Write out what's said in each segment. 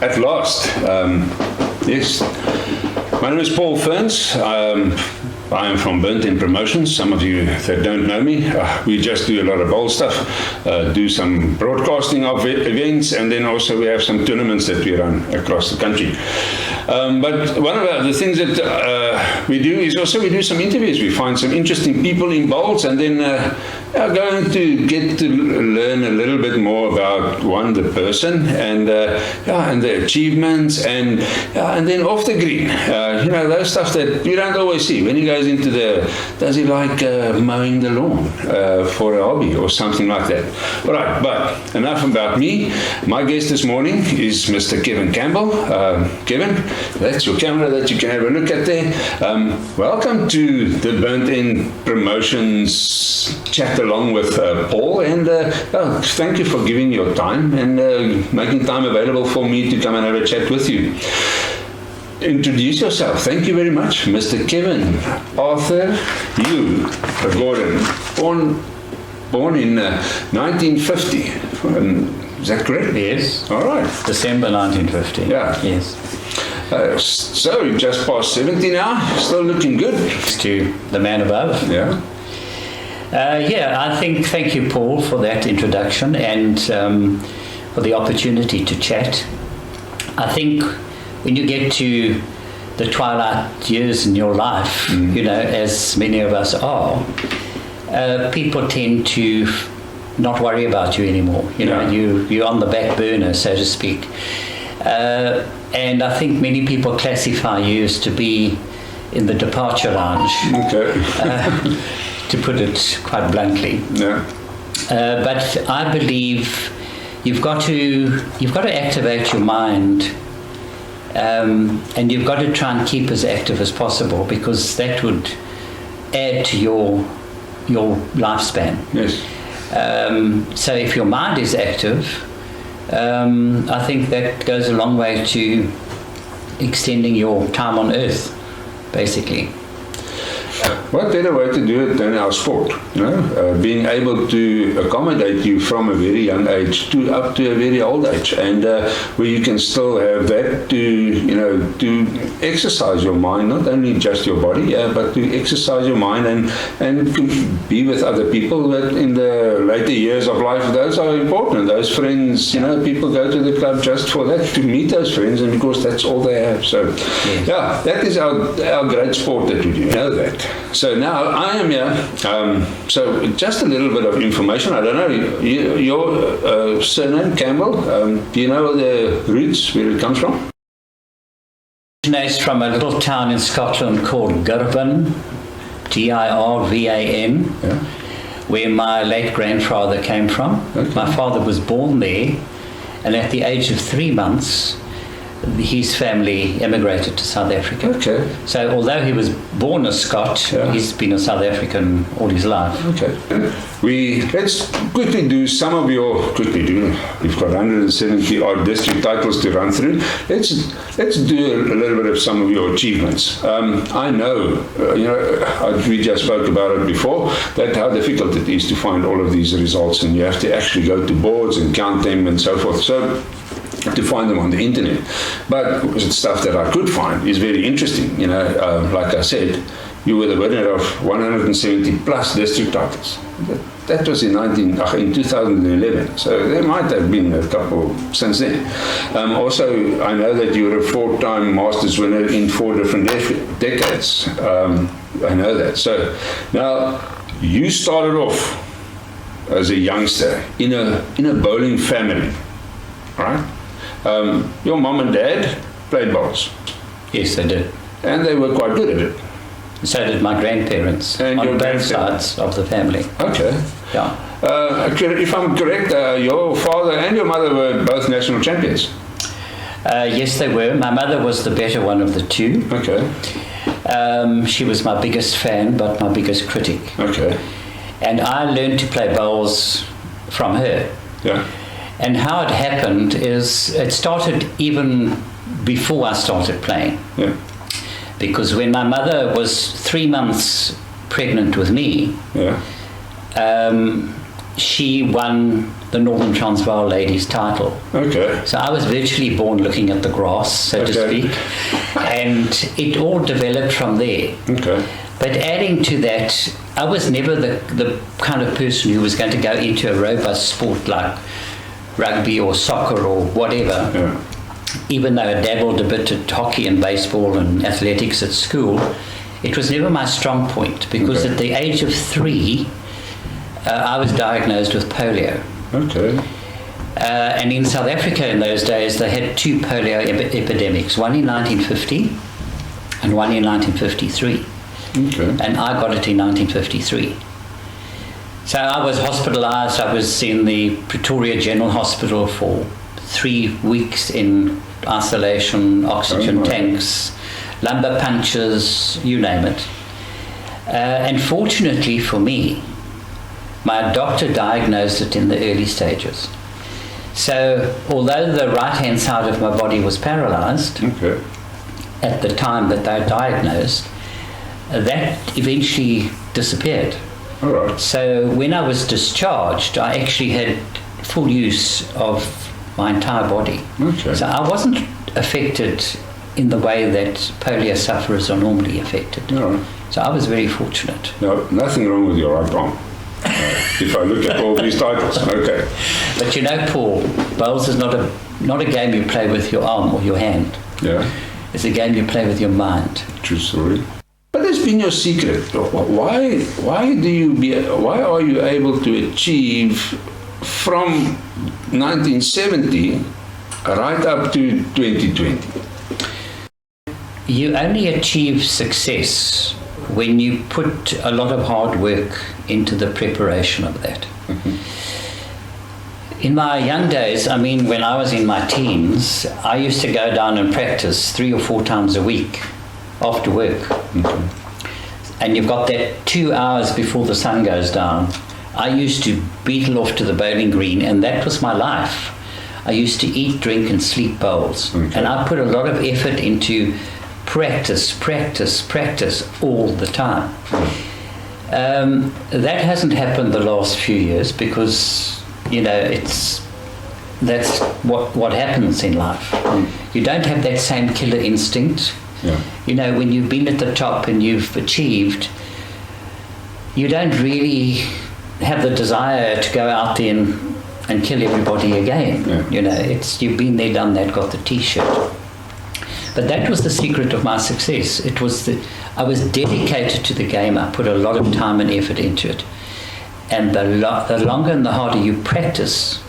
at last. Yes. My name is Paul Ferns. I am from Burnt In Promotions. Some of you that don't know me, we just do a lot of bowl stuff, do some broadcasting of events, and then also we have some tournaments that we run across the country. But one of the things that we do is also we do some interviews. We find some interesting people in bowls, and then going to get to learn a little bit more about the person, and the achievements, and then off the green, those stuff that you don't always see. When he goes into does he like mowing the lawn for a hobby or something like that? All right, but enough about me. My guest this morning is Mr. Campbell. Kevin, that's your camera that you can have a look at there. Welcome to the Burnt In Promotions chat along with Paul, and thank you for giving your time and making time available for me to come and have a chat with you. Introduce yourself. Thank you very much. Mr. Kevin Arthur Hugh Gordon, born in 1950. Is that correct? Yes. All right. December 1950. Yeah. Yes. So just past 70 now, still looking good. To the man above. Yeah. I think, thank you, Paul, for that introduction and for the opportunity to chat. I think when you get to the twilight years in your life, as many of us are, people tend to not worry about you anymore. You're on the back burner, so to speak. And I think many people classify you as to be in the departure lounge. Okay. To put it quite bluntly. Yeah. But I believe you've got to activate your mind, and you've got to try and keep as active as possible, because that would add to your lifespan. Yes. So if your mind is active, I think that goes a long way to extending your time on earth, basically. What better way to do it than our sport? Being able to accommodate you from a very young age to up to a very old age, and where you can still have that to exercise your mind, not only just your body, but to exercise your mind and to be with other people. That in the later years of life, those are important. Those friends, people go to the club just for that, to meet those friends, and because that's all they have. So, yes. That is our great sport that we do. That. So now I am here. So just a little bit of information. I don't know your surname, Campbell. Do you know the roots, where it comes from? It originates from a little town in Scotland called Girvan, Girvan, where my late grandfather came from. Okay. My father was born there, and at the age of 3 months, his family emigrated to South Africa. Okay. So although he was born a Scot, he's been a South African all his life. Okay. Let's quickly do some of we've got 170 odd district titles to run through. Let's do a little bit of some of your achievements. I know, we just spoke about it before, that how difficult it is to find all of these results, and you have to actually go to boards and count them and so forth. So to find them on the internet, but stuff that I could find is very interesting. Like I said, you were the winner of 170 plus district titles. That was in 2011. So there might have been a couple since then. Also, I know that you were a 4-time Masters winner in 4 different decades. I know that. So now you started off as a youngster in a bowling family, right? Your mom and dad played bowls. Yes, they did. And they were quite good at it. So did my grandparents, and on both sides of the family. Okay. Yeah. If I'm correct, your father and your mother were both national champions. Yes, they were. My mother was the better one of the two. Okay. She was my biggest fan, but my biggest critic. Okay. And I learned to play bowls from her. Yeah. And how it happened is it started even before I started playing. Yeah. Because when my mother was 3 months pregnant with me, she won the Northern Transvaal ladies title. Okay. So I was virtually born looking at the grass, so to speak, and it all developed from there. Okay. But adding to that, I was never the kind of person who was going to go into a robust sport like rugby or soccer or whatever. Yeah. Even though I dabbled a bit at hockey and baseball and athletics at school, it was never my strong point, because at the age of 3, I was diagnosed with polio. Okay. And in South Africa in those days, they had 2 polio epidemics, one in 1950 and one in 1953. Okay. And I got it in 1953. So I was hospitalized. I was in the Pretoria General Hospital for 3 weeks in isolation, oxygen tanks, lumbar punctures, you name it. And fortunately for me, my doctor diagnosed it in the early stages. So although the right-hand side of my body was paralyzed at the time that they diagnosed, that eventually disappeared. All right. So when I was discharged, I actually had full use of my entire body. Okay. So I wasn't affected in the way that polio sufferers are normally affected. All right. So I was very fortunate. No, nothing wrong with your right arm. If I look at all these titles, okay. But you know, Paul, bowls is not a game you play with your arm or your hand. Yeah. It's a game you play with your mind. True story. What has been your secret? Why are you able to achieve from 1970 right up to 2020? You only achieve success when you put a lot of hard work into the preparation of that. In my young days, I mean, when I was in my teens, I used to go down and practice 3 or 4 times a week after work. And you've got that 2 hours before the sun goes down. I used to beetle off to the bowling green, and that was my life. I used to eat, drink, and sleep bowls. And I put a lot of effort into practice all the time. That hasn't happened the last few years because, you know, that's what happens in life. You don't have that same killer instinct. Yeah. You know, when you've been at the top and you've achieved, you don't really have the desire to go out there and kill everybody again. Yeah. You know, you've been there, done that, got the T-shirt. But that was the secret of my success. I was dedicated to the game. I put a lot of time and effort into it. And the longer and the harder you practice,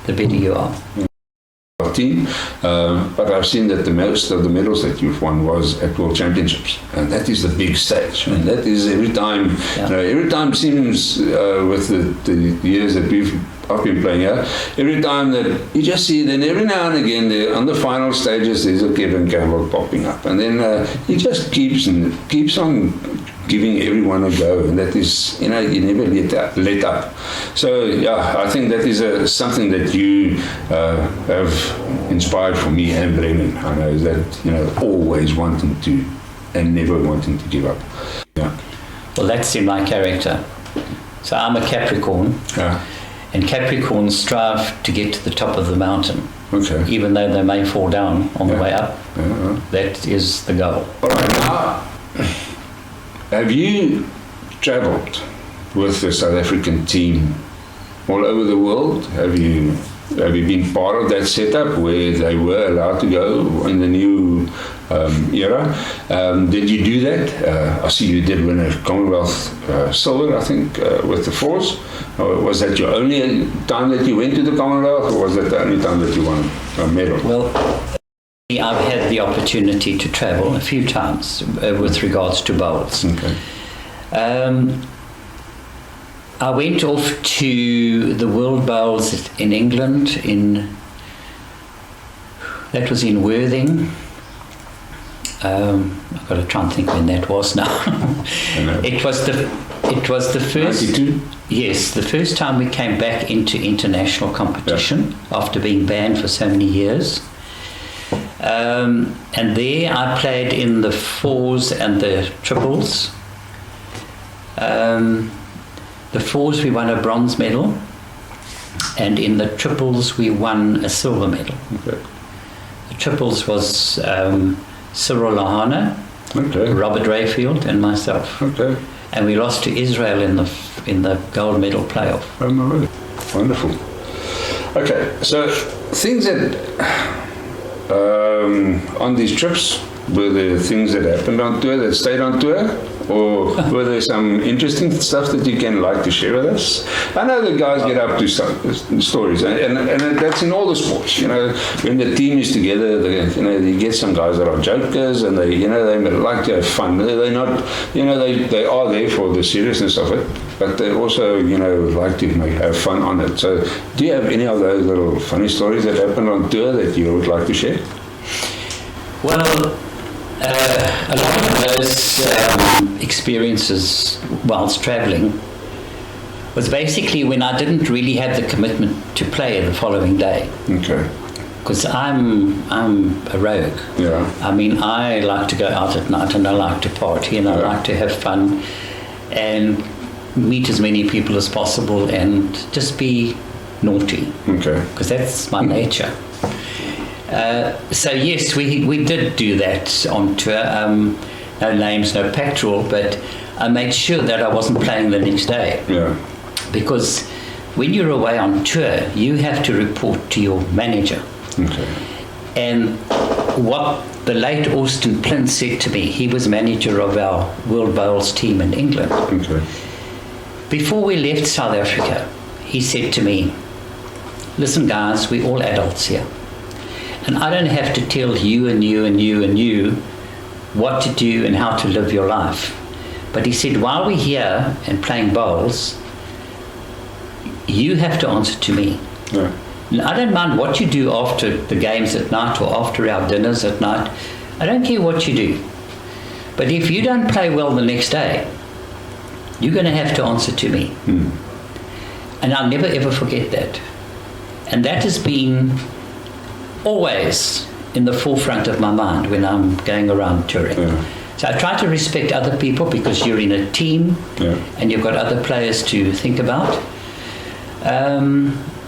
the better you are. Team, but I've seen that the most of the medals that you've won was at World Championships, and that is the big stage. And that is every time. You know, every time seems with the years that I've been playing here, every time that you just see, then every now and again, on the final stages, there's a Kevin Campbell popping up, and then he just keeps on giving everyone a go, and that is, you know, you never let up. So yeah, I think that is something that you have inspired for me and Brennan. I know that, you know, always wanting to and never wanting to give up. Yeah. Well, that's in my character. So I'm a Capricorn. Yeah. And Capricorns strive to get to the top of the mountain. Okay. Even though they may fall down on the way up. Yeah. That is the goal. All right. Now, have you travelled with the South African team all over the world? Have you been part of that setup where they were allowed to go in the new era? Did you do that? I see you did win a Commonwealth silver, I think, with the fours. Was that your only time that you went to the Commonwealth, or was that the only time that you won a medal? Well, I've had the opportunity to travel a few times with regards to bowls. Okay. I went off to the World Bowls in England. That was in Worthing. I've got to try and think when that was now. It was the first. 92? Yes, the first time we came back into international competition after being banned for so many years. And there I played in the fours and the triples. The fours we won a bronze medal, and in the triples we won a silver medal. Okay. The triples was Cyril Lahana, Okay. Robert Rayfield, and myself. Okay. And we lost to Israel in the gold medal playoff. Oh my word. Wonderful. Okay, so things that on these trips, were there things that happened on tour that stayed on tour? Or were there some interesting stuff that you can like to share with us? I know the guys get up to some stories, and that's in all the sports. You know, when the team is together, you get some guys that are jokers, and they like to have fun. They're not, they are there for the seriousness of it, but they also, like to have fun on it. So, do you have any of those little funny stories that happened on tour that you would like to share? Well, a lot of those experiences whilst travelling was basically when I didn't really have the commitment to play the following day. Okay. Because I'm a rogue. Yeah. I mean, I like to go out at night and I like to party and I like to have fun and meet as many people as possible and just be naughty. Okay. Because that's my nature. So yes, we did do that on tour. No names, no pectoral, but I made sure that I wasn't playing the next day. Yeah. Because when you're away on tour, you have to report to your manager. Okay. And what the late Austin Plint said to me, he was manager of our World Bowls team in England. Okay. Before we left South Africa, he said to me, listen guys, we're all adults here. And I don't have to tell you and you and you and you what to do and how to live your life. But he said, while we're here and playing bowls, you have to answer to me. Yeah. And I don't mind what you do after the games at night or after our dinners at night. I don't care what you do. But if you don't play well the next day, you're going to have to answer to me. Mm. And I'll never ever forget that. And that has been always in the forefront of my mind when I'm going around touring. Yeah. So I try to respect other people because you're in a team and you've got other players to think about.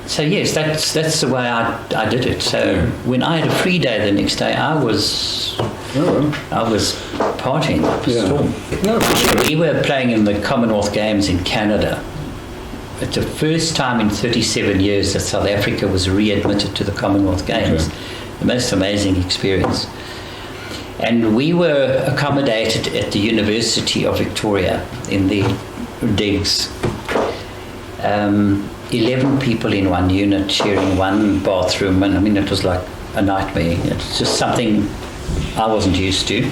So yes, that's the way I did it. So when I had a free day the next day, I was partying up a storm. No, for sure. We were playing in the Commonwealth Games in Canada. It's the first time in 37 years that South Africa was readmitted to the Commonwealth Games. Okay. The most amazing experience. And we were accommodated at the University of Victoria in the digs. 11 people in one unit sharing one bathroom, and I mean it was like a nightmare. It's just something I wasn't used to.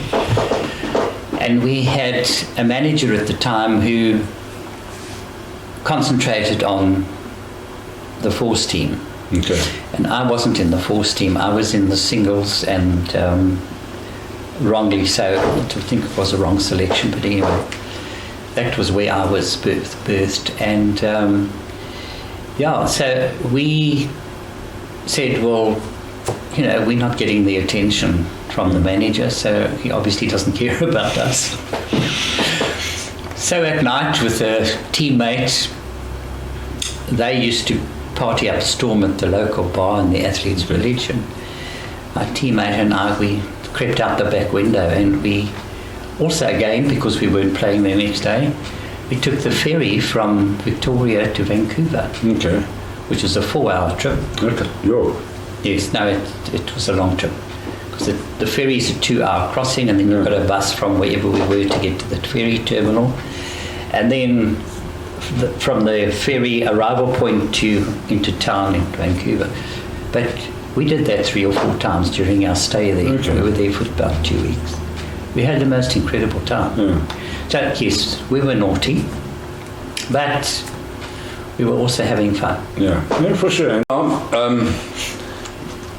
And we had a manager at the time who concentrated on the fours team. Okay. And I wasn't in the fours team, I was in the singles, and wrongly so. I think it was a wrong selection, but anyway, that was where I was birthed. And so we said, well, we're not getting the attention from the manager, so he obviously doesn't care about us. So at night with a teammate, they used to party up a storm at the local bar in the Athletes Village, and my teammate and I, we crept out the back window, and we also, again, because we weren't playing the next day, we took the ferry from Victoria to Vancouver. Okay. Which was a 4-hour trip. Okay. Yo. Yes, no, it was a long trip. Because the ferry is a 2-hour crossing, and then you've got a bus from wherever we were to get to the ferry terminal. And then from the ferry arrival point into town in Vancouver. But we did that 3 or 4 times during our stay there. Okay. We were there for about 2 weeks. We had the most incredible time. Yeah. So yes, we were naughty, but we were also having fun. Yeah, for sure. And,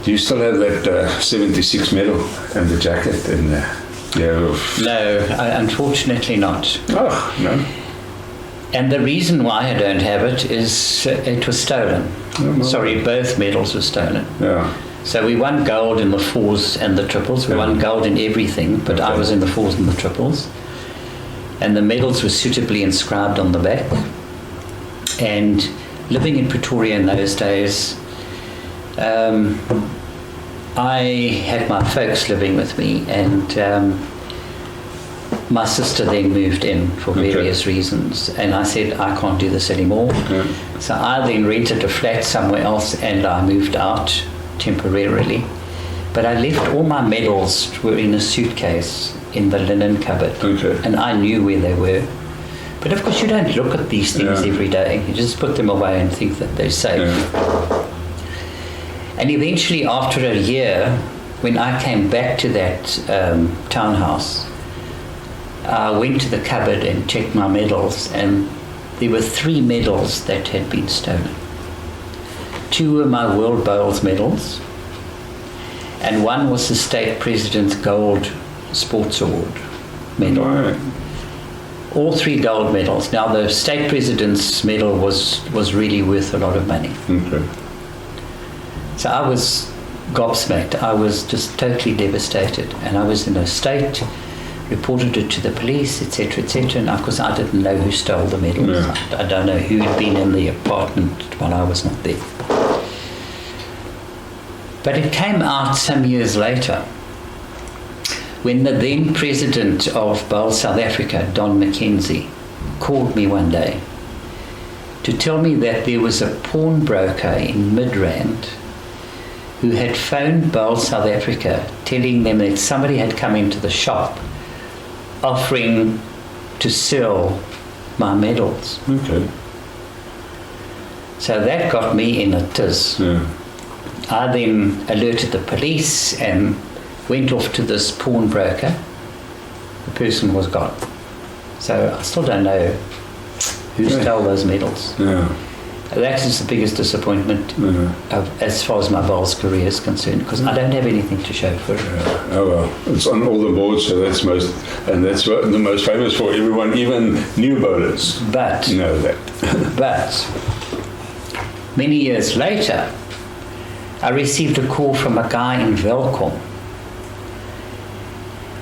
do you still have that 76 medal and the jacket and No, unfortunately not. Oh, no. And the reason why I don't have it is it was stolen. Oh, no. Sorry, both medals were stolen. Yeah. So we won gold in the fours and the triples. We won gold in everything, but I was in the fours and the triples. And the medals were suitably inscribed on the back. And living in Pretoria in those days, I had my folks living with me, and my sister then moved in for various reasons, and I said, I can't do this anymore. So I then rented a flat somewhere else, and I moved out temporarily. But I left all my medals were in a suitcase in the linen cupboard, and I knew where they were. But of course you don't look at these things every day. You just put them away and think that they're safe. And eventually, after a year, when I came back to that townhouse, I went to the cupboard and checked my medals, and there were 3 medals that had been stolen. 2 were my World Bowls medals, and 1 was the State President's Gold Sports Award medal. Right. All 3 gold medals. Now, the State President's medal was really worth a lot of money. Okay. So I was gobsmacked. I was just totally devastated. And I was in a state, reported it to the police, etc., etc. And of course, I didn't know who stole the medals. Yeah. I don't know who had been in the apartment while I was not there. But it came out some years later when the then president of Bowl South Africa, Don McKenzie, called me one day to tell me that there was a pawnbroker in Midrand who had phoned Bowl South Africa telling them that somebody had come into the shop offering to sell my medals. Okay. So that got me in a tiz. Yeah. I then alerted the police and went off to this pawnbroker. The person was gone. So I still don't know who stole those medals. Yeah. That is the biggest disappointment as far as my bowls career is concerned, because I don't have anything to show for it. Yeah. Oh well, it's on all the boards, so that's the most famous for everyone, even new bowlers. But know that. But many years later, I received a call from a guy in Welkom.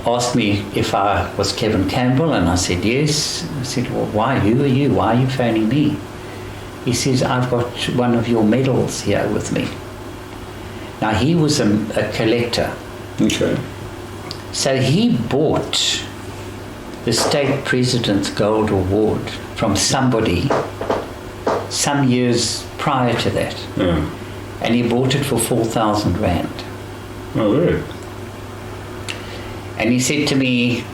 Asked me if I was Kevin Campbell, and I said yes. I said, well, why? Who are you? Why are you phoning me? He says, I've got one of your medals here with me. Now, he was a collector. Okay. So he bought the State President's Gold Award from somebody some years prior to that. Yeah. And he bought it for 4,000 Rand. Oh, really? And he said to me,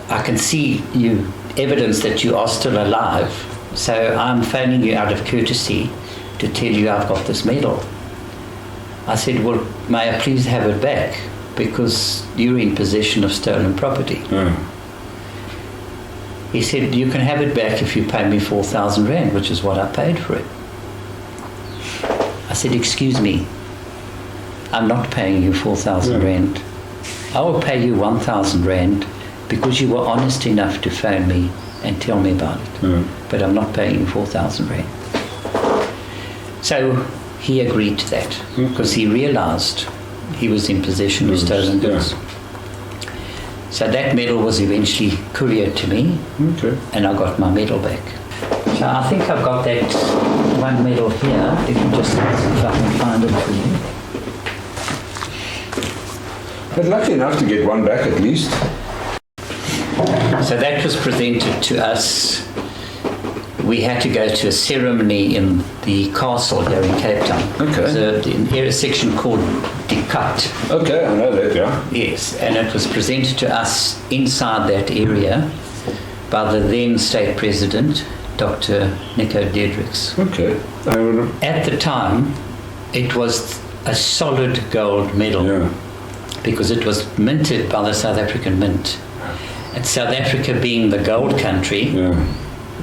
I can see you evidence that you are still alive, so I'm phoning you out of courtesy to tell you I've got this medal. I said, well, may I please have it back, because you're in possession of stolen property. Yeah. He said, you can have it back if you pay me 4,000 Rand, which is what I paid for it. I said, excuse me, I'm not paying you 4,000 Rand. I will pay you 1,000 Rand because you were honest enough to phone me and tell me about it. But I'm not paying you 4,000 Rand. So he agreed to that because he realized he was in possession of stolen goods. So that medal was eventually couriered to me, and I got my medal back. So I think I've got that one medal here. If you just see if I can find it for you. But lucky enough to get one back at least. So that was presented to us. We had to go to a ceremony in the castle here in Cape Town. Okay. There's a section called Die Kat. Okay, I know that, yeah. Yes, and it was presented to us inside that area by the then state president, Dr. Nico Diedrichs. Okay. At the time, it was a solid gold medal because it was minted by the South African Mint. And South Africa being the gold country,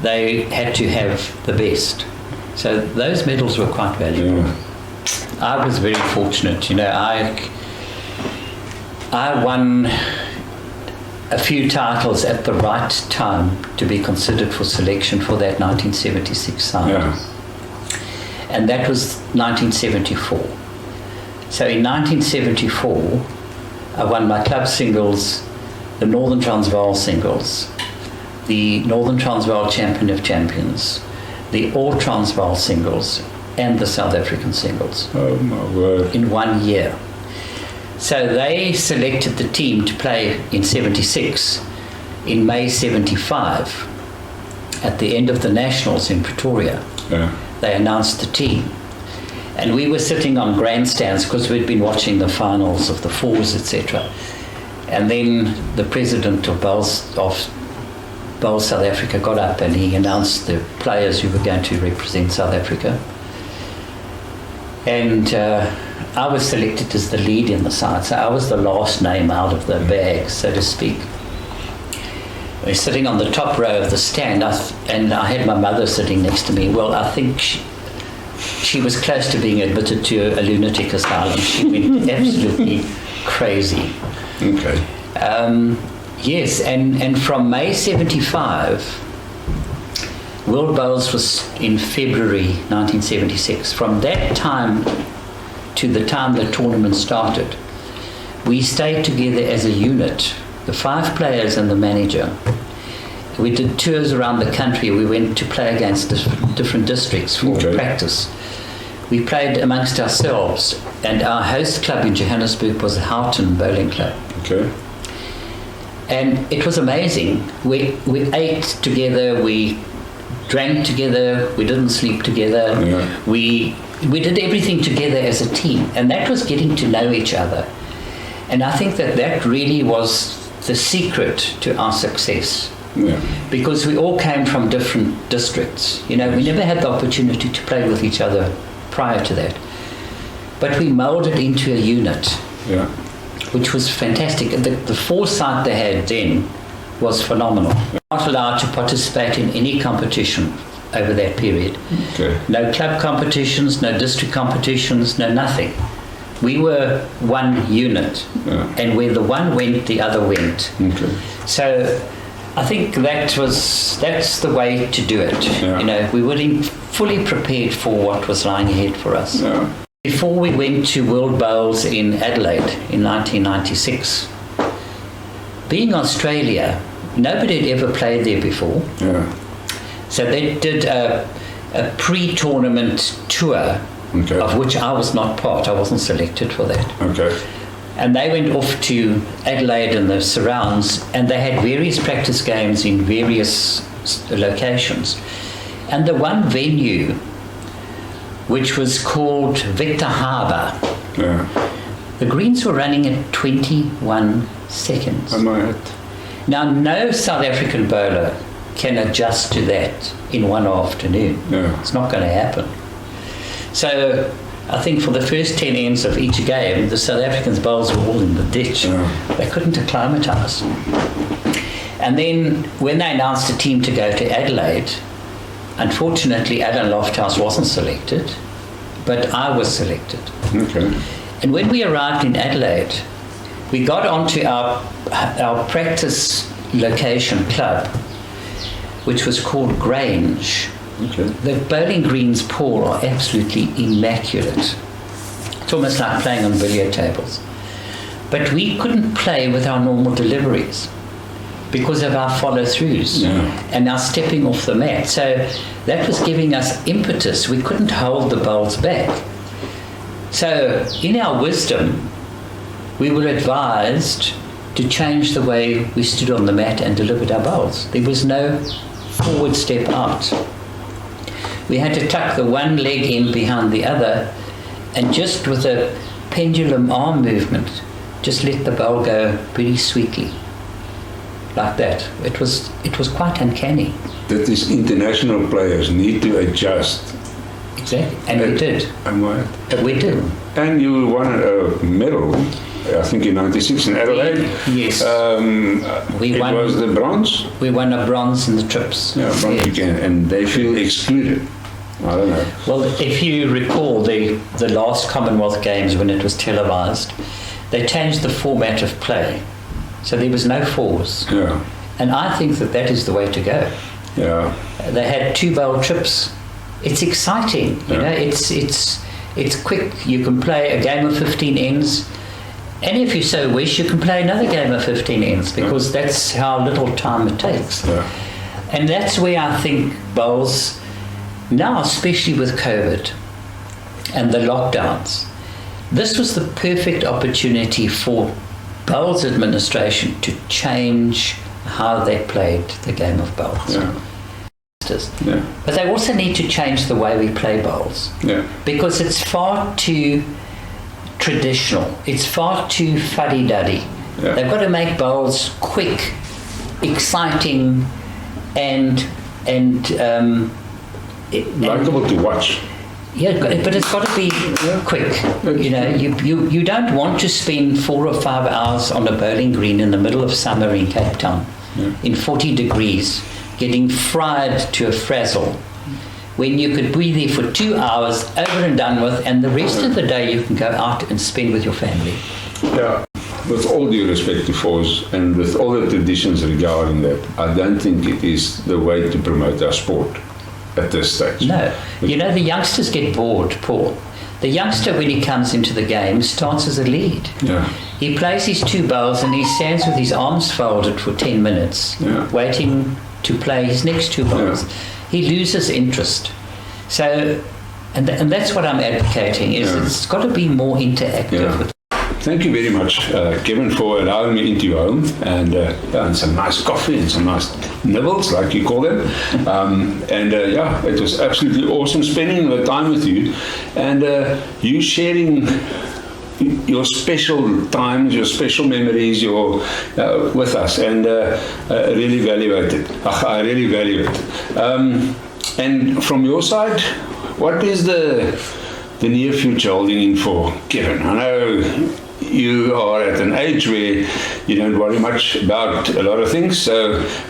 they had to have the best. So those medals were quite valuable. I was very fortunate, you know. I won a few titles at the right time to be considered for selection for that 1976 side. And that was 1974. So in 1974, I won my club singles, the Northern Transvaal singles, the Northern Transvaal Champion of Champions, the All Transvaal singles and the South African singles Oh my word. in 1 year. So they selected the team to play in 76. In May 75, at the end of the Nationals in Pretoria, Yeah. they announced the team. And we were sitting on grandstands because we'd been watching the finals of the fours, etc. And then the president of Bowls South Africa got up and he announced the players who were going to represent South Africa. And I was selected as the lead in the side, so I was the last name out of the bag, so to speak. We're sitting on the top row of the stand, and I had my mother sitting next to me. Well, I think she was close to being admitted to a lunatic asylum. She went absolutely crazy. Okay. Yes, and from May 75, World Bowls was in February 1976. From that time to the time the tournament started, we stayed together as a unit, the 5 players and the manager. We did tours around the country. We went to play against different districts for practice. We played amongst ourselves, and our host club in Johannesburg was the Houghton Bowling Club. Okay. And it was amazing. We ate together, we drank together, we didn't sleep together. Yeah. We did everything together as a team, and that was getting to know each other. And I think that really was the secret to our success. Yeah. Because we all came from different districts. You know, we never had the opportunity to play with each other prior to that. But we molded into a unit. Yeah. Which was fantastic. The foresight they had then was phenomenal. Not allowed to participate in any competition over that period. Okay. No club competitions, no district competitions, no nothing. We were one unit, and where the one went, the other went. Okay. So I think that's the way to do it. Yeah. You know, we were fully prepared for what was lying ahead for us. Yeah. Before we went to World Bowls in Adelaide in 1996, being Australia, nobody had ever played there before. Yeah. So they did a pre-tournament tour, Okay. of which I was not part. I wasn't selected for that. Okay. And they went off to Adelaide and the surrounds, and they had various practice games in various locations. And the one venue, which was called Victor Harbour, Yeah. the greens were running at 21 seconds. Am I right? Now, no South African bowler can adjust to that in one afternoon. Yeah. It's not going to happen. So I think for the first 10 ends of each game, the South Africans' bowls were all in the ditch. Yeah. They couldn't acclimatise. And then when they announced a team to go to Adelaide, unfortunately Alan Lofthouse wasn't selected, but I was selected. Okay. And when we arrived in Adelaide, we got onto our practice location club, which was called Grange. Okay. The bowling greens, Paul, are absolutely immaculate. It's almost like playing on billiard tables. But we couldn't play with our normal deliveries because of our follow-throughs and our stepping off the mat. So that was giving us impetus. We couldn't hold the bowls back. So in our wisdom, we were advised to change the way we stood on the mat and delivered our bowls. There was no forward step out. We had to tuck the one leg in behind the other, and just with a pendulum arm movement, just let the bowl go pretty sweetly, like that. It was quite uncanny. That is, international players need to adjust. Exactly, and we did. Am I right? But we did. And you won a medal, I think in '96 in Adelaide. Yes. It was the bronze? We won a bronze in the trips. Yeah, bronze again. And they feel excluded. I don't know. Well, if you recall the last Commonwealth Games when it was televised, they changed the format of play. So there was no fours. Yeah. And I think that is the way to go. Yeah. They had 2 bowl trips. It's exciting, you know, it's quick. You can play a game of 15 ends, and if you so wish, you can play another game of 15 ends, because that's how little time it takes. Yeah. And that's where I think bowls now, especially with COVID and the lockdowns, this was the perfect opportunity for bowls administration to change how they played the game of bowls. Yeah. Yeah. But they also need to change the way we play bowls. Yeah. Because it's far too traditional. It's far too fuddy-duddy. Yeah. They've got to make bowls quick, exciting, and Likeable to watch. yeah, but it's got to be quick. You know, you don't want to spend 4 or 5 hours on a bowling green in the middle of summer in Cape Town, in 40 degrees, getting fried to a frazzle, when you could be there for 2 hours, over and done with, and the rest of the day you can go out and spend with your family. Yeah. With all due respect to Fours and with all the traditions regarding that, I don't think it is the way to promote our sport at this stage. No. You know, the youngsters get bored, Paul. The youngster, when he comes into the game, starts as a lead. Yeah. He plays his 2 bowls and he stands with his arms folded for 10 minutes, waiting to play his next 2 bowls. He loses interest. So, and that's what I'm advocating, is it's got to be more interactive. With Thank you very much, Kevin, for allowing me into your home and some nice coffee and some nice nibbles, like you call them. It was absolutely awesome spending the time with you and you sharing your special times, your special memories, with us, and really value it. I really value it. And from your side, what is the near future holding in for Kevin? I know you are at an age where you don't worry much about a lot of things,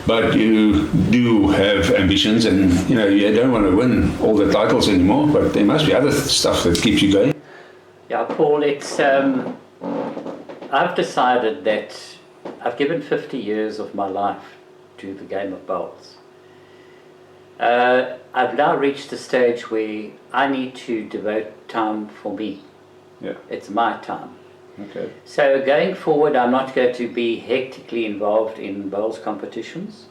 but you do have ambitions, and you don't want to win all the titles anymore, but there must be other stuff that keeps you going. Yeah, Paul, it's I've decided that I've given 50 years of my life to the game of bowls. I've now reached a stage where I need to devote time for me. Yeah. It's my time. Okay. So going forward, I'm not going to be hectically involved in bowls competitions.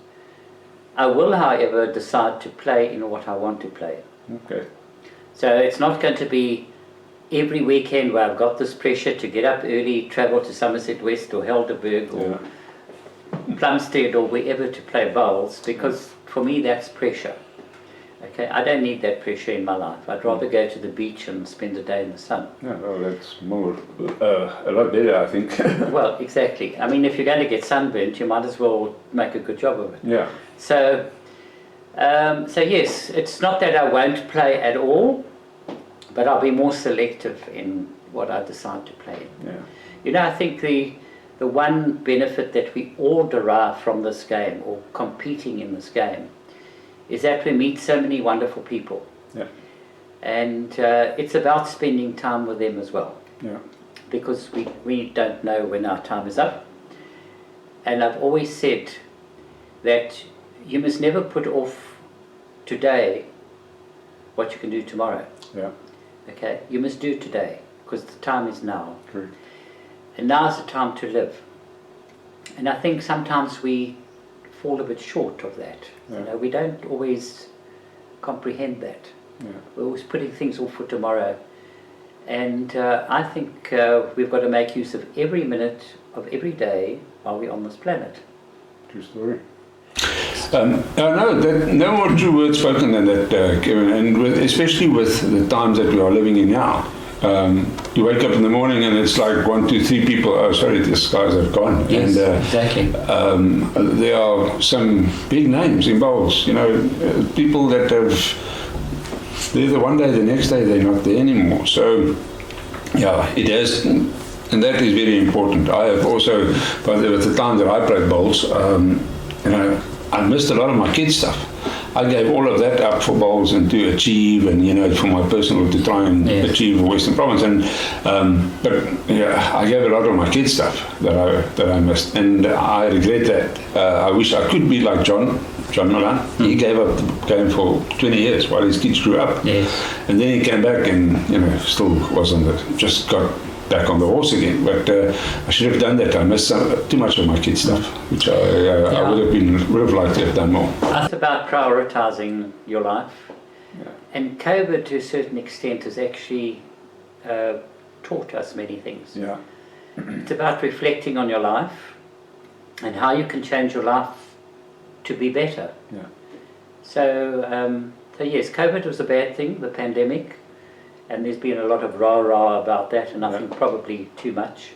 I will, however, decide to play in what I want to play. Okay. So it's not going to be every weekend where I've got this pressure to get up early, travel to Somerset West or Helderberg or Plumstead or wherever to play bowls, because for me that's pressure. Okay, I don't need that pressure in my life. I'd rather go to the beach and spend a day in the sun. Yeah, well, that's a lot better, I think. Well, exactly. I mean, if you're going to get sunburnt, you might as well make a good job of it. Yeah. So yes, it's not that I won't play at all, but I'll be more selective in what I decide to play in. Yeah. You know, I think the one benefit that we all derive from this game, or competing in this game, is that we meet so many wonderful people. Yeah. And it's about spending time with them as well. Yeah. Because we don't know when our time is up. And I've always said that you must never put off today what you can do tomorrow. Yeah. Okay? You must do it today, because the time is now. Correct. And now is the time to live. And I think sometimes we fall a bit short of that. Yeah. You know, we don't always comprehend that. Yeah. We're always putting things off for tomorrow. And I think we've got to make use of every minute of every day while we're on this planet. True story. No more true words spoken than that, Kevin, and especially with the times that we are living in now. You wake up in the morning and it's like 1, 2, 3 people, oh sorry, these guys have gone. Yes, and, exactly. There are some big names in bowls, people that have, they're there one day, the next day they're not there anymore. So, yeah, it has, and that is very important. I have also, with the time that I played bowls, I missed a lot of my kids' stuff. I gave all of that up for bowls and to achieve, and for my personal, to try and achieve Western Province. And I gave a lot of my kids' stuff that I missed, and I regret that. I wish I could be like John Milan. He gave up the game for 20 years while his kids grew up, and then he came back and still just got back on the horse again. But I should have done that. I missed too much of my kids' stuff, which I would have liked to have done more. It's about prioritizing your life And COVID, to a certain extent, has actually taught us many things. Yeah. It's about reflecting on your life and how you can change your life to be better. Yeah. So yes, COVID was a bad thing, the pandemic, and there's been a lot of rah-rah about that, and I think probably too much.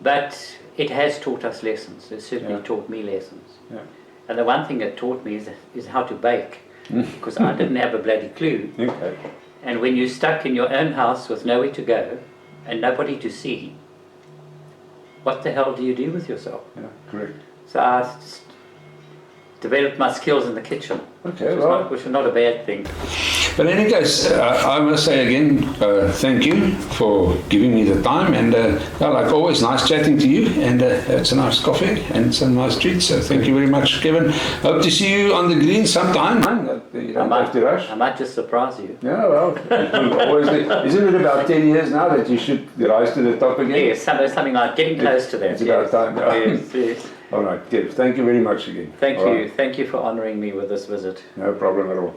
But it has taught us lessons. It certainly taught me lessons. Yeah. And the one thing it taught me is how to bake, because I didn't have a bloody clue. Okay. And when you're stuck in your own house with nowhere to go and nobody to see, what the hell do you do with yourself? Yeah, correct. So I just developed my skills in the kitchen, Okay, which is not a bad thing. But in any case, I must say again, thank you for giving me the time, and like always, nice chatting to you, and it's a nice coffee and some nice treats, so thank you very much, Kevin. Hope to see you on the green sometime. You don't have to rush. I might just surprise you. Yeah, well, always, isn't it about 10 years now that you should rise to the top again? Yes, something like getting close to that. It's about time. Yeah. Yes, yes. All right, Kev, thank you very much again. Thank All you. right. Thank you for honouring me with this visit. No problem at all.